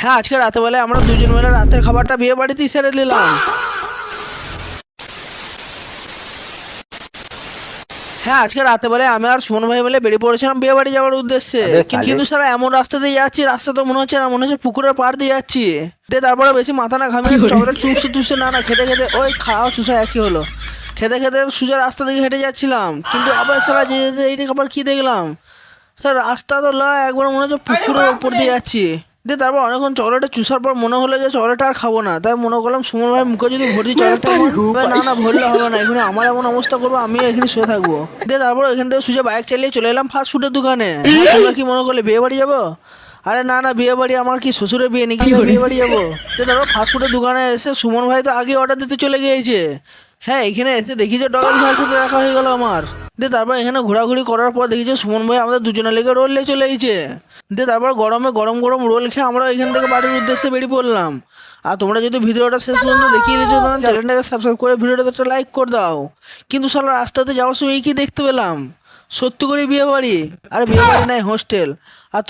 হ্যাঁ, আজকে রাতে বেলায় আমরা দুজন মিলে রাতের খাবারটা বিয়ে বাড়িতেই সেরে নিলাম। হ্যাঁ, আজকে রাতে বেলায় আমি আর সুমন ভাই মিলে বেরিয়ে পড়েছিলাম বিয়ে বাড়ি যাওয়ার উদ্দেশ্যে। अबे साले কিন্তু স্যার এমন রাস্তা দিয়ে যাচ্ছি, রাস্তা তো মনে হচ্ছে না, মনে হচ্ছে পুকুরের পাড় দিয়ে যাচ্ছি। তারপরে বেশি মাথা না ঘামিয়ে চকলেট চুষতে চুষতে না খেতে খেতে ওই খাওয়া চুষা একই হলো। খেতে খেতে সোজা রাস্তা দিকে হেঁটে যাচ্ছিলাম, কিন্তু আবার সারা যেতে যেতে এইদিকে আবার কি দেখলাম, স্যার রাস্তা তো লয়, একবার মনে হচ্ছে পুকুরের উপর দিয়ে যাচ্ছি। তারপর অনেকক্ষণ চকলেটটা চুষার পর মনে হলো যে চকলেটটা আর খাবো না, তাই মনে করলাম সুমন ভাইয়ের মুখে যদি ভর্তি চকলেটটা না না ভরলে হবে না, এখানে আমার এমন অবস্থা করবো, আমি এখানে শুয়ে থাকবো। তারপর এখান থেকে সোজা বাইক চালিয়ে চলে এলাম ফাস্ট ফুডের দোকানে। তোমরা কি মনে করলে বিয়ে বাড়ি যাবো? আরে না না, বিয়ে বাড়ি আমার কি শ্বশুরের বিয়ে নাকি বিয়ে বাড়ি যাবো? তারপর ফাস্ট ফুডের দোকানে এসে সুমন ভাই তো আগে অর্ডার দিতে চলে গিয়েছে। হ্যাঁ, এখানে এসে দেখি যে ডগাল ভাইয়ের সাথে দেখা হয়ে গেল আমার। তারপর এখানে ঘোরাঘুরি করার পর দেখি যে সুমন ভাই আমাদের দুজনের লেগে রোল নিয়ে চলে এসেছে। তারপর গরমে গরম গরম রোল খেয়ে আমরা এখান থেকে বাড়ির উদ্দেশ্যে বেরিয়ে পড়লাম। আর তোমরা যদি ভিডিওটা শেষ পর্যন্ত দেখিয়ে নিয়েছো, তখন চ্যানেলটাকে সাবস্ক্রাইব করে ভিডিওটাতে একটা লাইক করে দাও। কিন্তু সালা রাস্তাতে যাওয়ার সময় কি দেখতে পেলাম, সত্যি করে বিয়ে বাড়ি, আর বিয়ে বাড়ি নাই হোস্টেল। আর